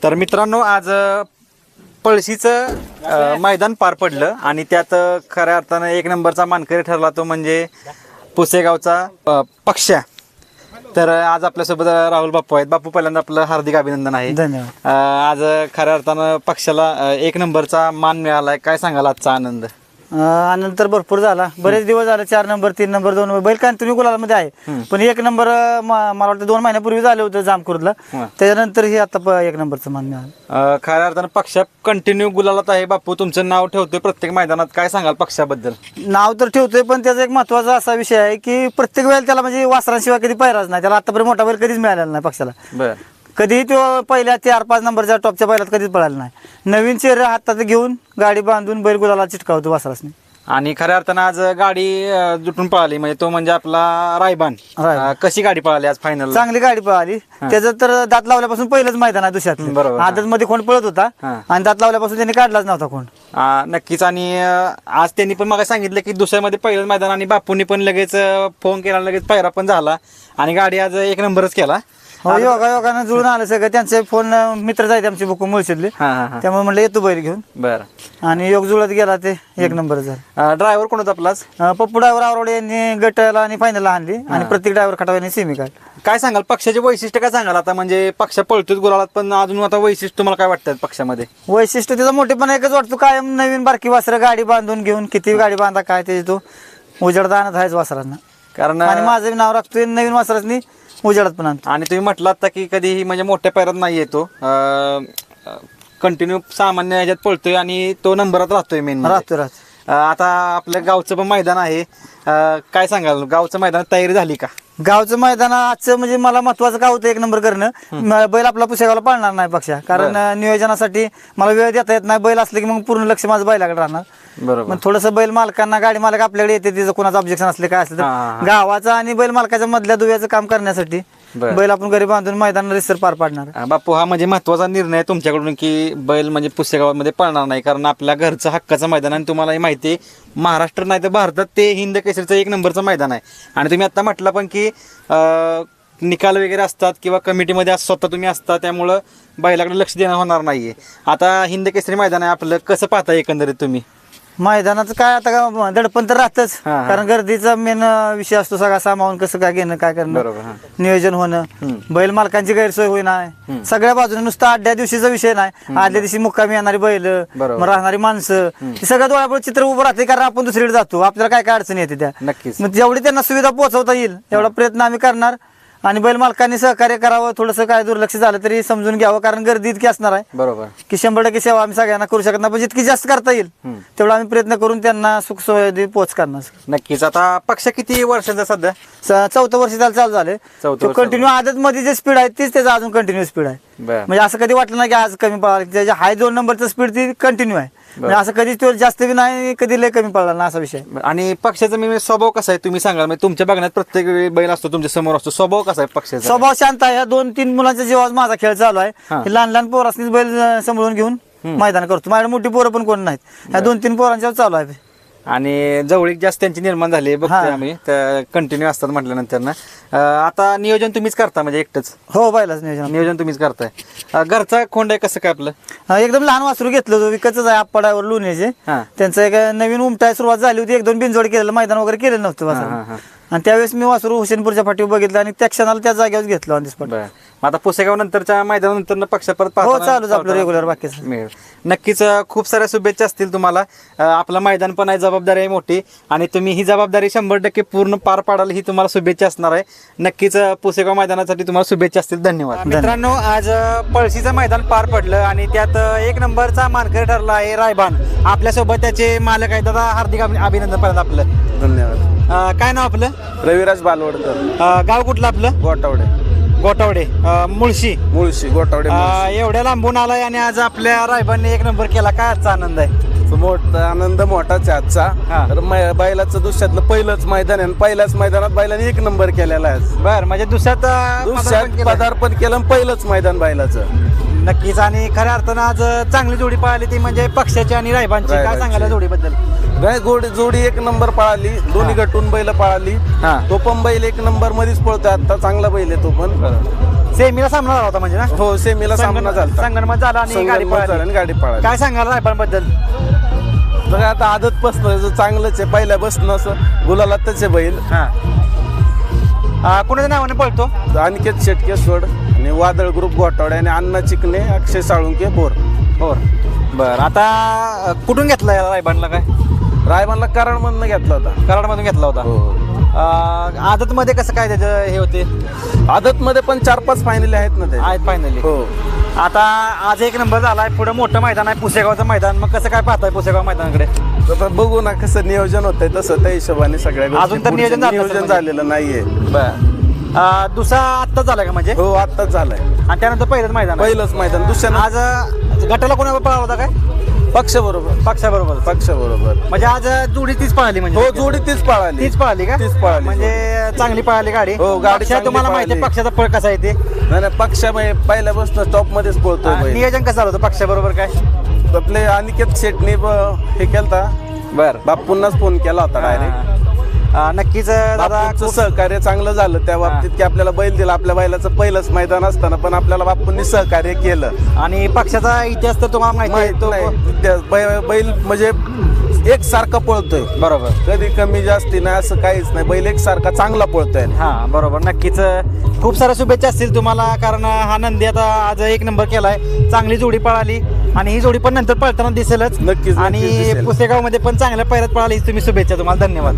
तर मित्रांनो आज पळशीचं मैदान पार पडलं आणि त्यात खऱ्या अर्थानं एक नंबरचा मानकरी ठरला तो म्हणजे पुसेगावचा पक्ष्या. तर आज आपल्यासोबत राहुल बापू आहेत. बापू पहिल्यांदा आपलं हार्दिक अभिनंदन आहे. धन्यवाद. आज खऱ्या अर्थानं पक्षाला एक नंबरचा मान मिळालाय. काय सांगाल आजचा आनंद? आनंद तर भरपूर झाला. बरेच दिवस झाले 4 नंबर 3 नंबर 2 नंबर बैल कंटिन्यू गुलालामध्ये आहे. पण 1 नंबर मला वाटतं 2 महिन्यापूर्वी झालं होतं जामकुर्दला. त्याच्यानंतर हे आता 1 नंबरचं मान मिळालं. खऱ्या अर्थानं पक्षा कंटिन्यू गुलालात आहे. बापू तुमचं नाव ठेवतोय प्रत्येक मैदानात. काय सांगाल पक्षाबद्दल? नाव तर ठेवतोय पण त्याचा एक महत्वाचा असा विषय आहे की प्रत्येक वेळेला त्याला म्हणजे वासरांशिवाय कधी पायराच नाही. त्याला आतापर्यंत मोठा बैल कधीच मिळालेला नाही पक्षाला. बर. कधीही तो पहिल्या 4-5 नंबरच्या टॉपच्या बैलात कधीच पळाला नाही. नवीन चेहरा हातात घेऊन गाडी बांधून बैल गुलाला चिटकावतो वासरासने. आणि खऱ्या अर्थानं आज गाडी जुटून पळाली म्हणजे तो म्हणजे आपला रायबान. कशी गाडी पळाली आज फायनल? चांगली गाडी पळाली. त्याचं तर दात लावल्यापासून पहिलंच मैदान आहे दुसऱ्यात. बरोबर. आदत मध्ये कोण पळत होता आणि दात लावल्यापासून त्यांनी काढलाच नव्हता कोण. नक्कीच. आणि आज त्यांनी पण मला सांगितलं की दुसऱ्यामध्ये पहिलंच मैदान आणि बापूंनी पण लगेच फोन केला, लगेच पायरा पण झाला आणि गाडी आज 1 नंबरच केला. योगानं जुळून आलं सगळं. त्यांचे फोन मित्र जायचे आमचे बुक मुळशीतले, त्यामुळे म्हणलं येतो बैल घेऊन. बरं. आणि योग जुळत गेला ते 1 नंबर झाला. ड्रायव्हर कोण होता आपलाच? पप्पू ड्रायव्हर आवडे यांनी गटाला आणि फायनलला आणली आणि प्रत्येक ड्रायव्हर खटाव यांनी सेमी काढ. काय सांगाल पक्षाचे वैशिष्ट्य? काय सांगाल आता म्हणजे पक्ष पळतोच गुलालात पण अजून आता वैशिष्ट्य तुम्हाला काय वाटतं पक्षामध्ये? वैशिष्ट्य त्याचा मोठेपणा एकच वाटतो, कायम नवीन बारकी वासरं गाडी बांधून घेऊन किती गाडी बांधा काय त्याची तो उजेडदा आणत आहेच वासरांना. कारण आणि माझं नाव राखतोय नवीन वासरांनी उजेडात पण आणतो. आणि तुम्ही म्हटलं आता की कधीही म्हणजे मोठ्या पैरात नाही येतो, कंटिन्यू सामान्य ह्याच्यात पळतोय आणि तो नंबरात राहतोय मेन राहतो. आता आपल्या गावचं पण मैदान आहे. काय सांगाल गावचं मैदान तयारी झाली का? गावचं मैदान आजचं म्हणजे मला महत्वाचं काय होतं 1 नंबर करणं. बैल आपला पुसेगावला पाळणार नाही पक्षा, कारण नियोजनासाठी मला वेळ देता येत नाही. बैल असले की मग पूर्ण लक्ष माझं बैलाकडे राहणार. बरोबर. मग थोडंसं बैल मालकांना गाडी मालक आपल्याकडे येते, तिचं कोणाचं ऑब्जेक्शन असले काय असलं तर गावाचं आणि बैल मालकाच्या मधल्या दुव्याचं काम करण्यासाठी बैल आपण घरी बांधून मैदान रिसर पार पाडणार. बापू हा म्हणजे महत्वाचा निर्णय आहे तुमच्याकडून की बैल म्हणजे पुसेगावामध्ये पळणार नाही, कारण आपल्या घरचं हक्काचं मैदान आणि तुम्हालाही माहिती आहे महाराष्ट्र नाही तर भारतात ते हिंद केसरीचं 1 नंबरचं मैदान आहे. आणि तुम्ही आता म्हटलं पण की निकाल वगैरे असतात किंवा कमिटीमध्ये स्वतः तुम्ही असता, त्यामुळं बैलाकडे लक्ष देणं होणार नाहीये. आता हिंद केसरी मैदान आहे आपलं, कसं पाहता एकंदरीत तुम्ही? मैदानाचं काय आता दडपण तर राहतच, कारण गर्दीचा मेन विषय असतो सगळा. सामावून कसं काय घेणं काय करणं, नियोजन होणं, बैल मालकांची गैरसोय होईना सगळ्या बाजूने. नुसतं आदल्या दिवशीचा विषय नाही, आदल्या दिवशी मुक्कामी येणारी बैल, मग राहणारी माणसं, हे सगळं डोळ्यापुढे चित्र उभं राहते. कारण आपण दुसरीकडे जातो, आपल्याला काय काय अडचणी येते त्या. नक्कीच. मग जेवढी त्यांना सुविधा पोहोचवता येईल तेवढा प्रयत्न आम्ही करणार. आणि बैल मालकांनी सहकार्य करावं, थोडंसं काय दुर्लक्ष झालं तरी समजून घ्यावं, कारण गर्दी इतकी असणार आहे. बरोबर. की 100% सेवा आम्ही सगळ्यांना करू शकत नाही, पण जितकी जास्त करता येईल तेवढा आम्ही प्रयत्न करून त्यांना सुख सोयी पोच करणार. नक्कीच. आता पक्ष किती वर्षांचा सध्या? 4थं वर्ष त्याला चालू झाले. कंटिन्यू आदत मध्ये जे स्पीड आहे तीच त्याचा अजून कंटिन्यू स्पीड आहे. म्हणजे असं कधी वाटलं नाही की आज कमी पळाला. त्याच्या हाय 2 नंबरचं स्पीड ती कंटिन्यू आहे. म्हणजे असं कधी तो जास्त बी नाही, कधी लय कमी पडला ना, असा विषय. आणि पक्षाचा मी स्वभाव कसा आहे तुम्ही सांगाल? म्हणजे तुमच्या बघण्यात प्रत्येक वेळी बैल असतो तुमच्या समोर असतो, स्वभाव कसा आहे पक्षाचा? स्वभाव शांत आहे. 2-3 मुलांच्या जीवावर माझा खेळ चालू आहे. लहान लहान पोरांनीच बैल सांभाळून घेऊन मैदान करतो. माझ्या मोठी पोरं पण कोण नाहीत, ह्या 2-3 पोरांच्यावर चालू आहे. आणि जवळीक जास्त त्यांची निर्माण झाली बघतोय आम्ही, कंटिन्यू असतात म्हटल्यानंतर ना. आता नियोजन तुम्हीच करता म्हणजे एकटंच? हो, बैलाच नियोजन तुम्हीच करताय. घरचा खोंड आहे कसं काय आपलं? एकदम लहान वासरू घेतलं होतं, विकतच आहे आप्पाडावर लोण्याचे. त्यांचं एक नवीन उमटाय सुरुवात झाली होती. 1-2 बिनजोड केलेलं, मैदान वगैरे केलेलं नव्हतं वासरू. आणि त्यावेळेस मी वासरू हुसेनपूरच्या फाटीवर बघितलं आणि त्या क्षणाला त्या जागेवर घेतलं ऑन द स्पॉट. आता पुसेगाव नंतरच्या मैदानानंतर पक्ष परत चालूच आपलं रेग्युलर बाकीचं. नक्कीच. खूप साऱ्या शुभेच्छा असतील तुम्हाला. आपलं मैदान पण आहे, जबाबदारी आहे मोठी आणि तुम्ही ही जबाबदारी 100% पूर्ण पार पाडाल ही तुम्हाला शुभेच्छा असणार आहे. नक्कीच पुसेगाव मैदानासाठी तुम्हाला शुभेच्छा असतील. धन्यवाद. मित्रांनो, आज पळशीचं मैदान पार पडलं आणि त्यात 1 नंबरचा मानकरी ठरला आहे रायबान. आपल्यासोबत त्याचे मालक आहेत. दादा हार्दिक अभिनंदन पर्यंत आपलं. धन्यवाद. काय नाव आपलं? रविराज बालवडकर. गाव कुठलं आपलं? गोटावडे. मुळशी गोटावडे. एवढ्या लांबून आलाय आणि आज आपल्या रायबांनी 1 नंबर केला. काय आजचा आनंद आहे? मोठा आनंद मोठाच आहे आजचा. तर बैलाचं दुसऱ्यातलं पहिलंच मैदान आहे, पहिल्याच मैदानात बैलाने 1 नंबर केलेला आहे. बर, म्हणजे दुसऱ्यात पदार्पण केलं, पहिलंच मैदान बैलाचं. नक्कीच. आणि खऱ्या अर्थानं आज चांगली जोडी पळाली ती म्हणजे पक्षाची आणि रायबांची. काय सांगायला जोडीबद्दल? जोडी 1 नंबर पळाली, दोन्ही गटून बैल पळाली. तो पण बैल 1 नंबर मध्येच पळतोय आता, चांगला बैल आहे तो पण. सेमीला सामना झाला होता म्हणजे ना हो सेमीला सामना झाला संगणमत झाला आणि गाडी पळाली. आणि गाडी पळाली. काय सांगाल रायफलबद्दल? बघा आता आदत बसणं चांगलंच आहे, पहिल्या बसणं असं गुलाला त्याचे बैल. कुणाच्या नावाने पळतो? अनिकेत शेटके सोड आणि वादळ ग्रुप गोटावडे आणि अण्णा चिकणे, अक्षय साळुंके बोर. बर आता कुठून घेतला या रायबानला? काय रायबानला कराडमधनं घेतला होता. कराडमधून घेतला होता. आदत मध्ये कसं काय त्याचं हे होते? आदत मध्ये पण 4-5 फायनल आहेत ना ते. आहेत फायनली. हो आता आज 1 नंबर झालाय, पुढे मोठं मैदान आहे पुसेगावचं मैदान. मग कसं काय पाहताय पुसेगाव मैदानाकडे? आता बघू ना कसं नियोजन होतंय तसं त्या हिशोबाने सगळ्या गोष्टी. अजून तर पुढचं नियोजन झालं नियोजन नसेल झालेलं नाहीये. बर दुसरा आत्ताच झाला का म्हणजे? हो आत्ताच झालाय. आणि त्यानंतर पहिलंच मैदान आहे. पहिलंच मैदान. दुसऱ्या आज गटाला कोणावर पळाला होता? काय पक्ष बरोबर. पक्षाबरोबर म्हणजे आज जोडी तीच पळाली म्हणजे? हो जोडी तीच पळाली. तीच पळाली का? तीच पळाली. म्हणजे चांगली पळाली गाडी. हो, गाडी पक्ष चांगली तुम्हाला माहिती आहे पळाली. पक्षाचा पळ कसा आहे ते? नाही पक्ष पहिल्यापासून टॉप मध्येच पळतोय बैल. नियोजन कसं झालं होतं पक्षाबरोबर? काय आपले अनिकेत शेटने हे केलता. बर बापूंनाच फोन केला होता डायरेक्ट. नक्कीच दादा बापूंचं सहकार्य चांगलं झालं त्या बाबतीत की आपल्याला बैल दिला. आपल्या बैलाचं पहिलंच मैदान असताना पण आपल्याला बापूंनी सहकार्य केलं. आणि पक्षाचा इतिहास तर तुम्हाला माहिती आहे. तो बैल म्हणजे एकसारखा पळतोय. बरोबर. कधी कमी जास्ती नाही असं काहीच नाही. बैल एकसारखा चांगला पळतोय. हा बरोबर. नक्कीच खूप साऱ्या शुभेच्छा असतील तुम्हाला, कारण हा नंदी आता आज 1 नंबर केलाय. चांगली जोडी पळाली आणि ही जोडी पण नंतर पळताना दिसेलच. नक्कीच आणि दिसेल. पुसेगाव मध्ये पण चांगल्या पैरात पळाली. तुम्ही शुभेच्छा तुम्हाला. धन्यवाद.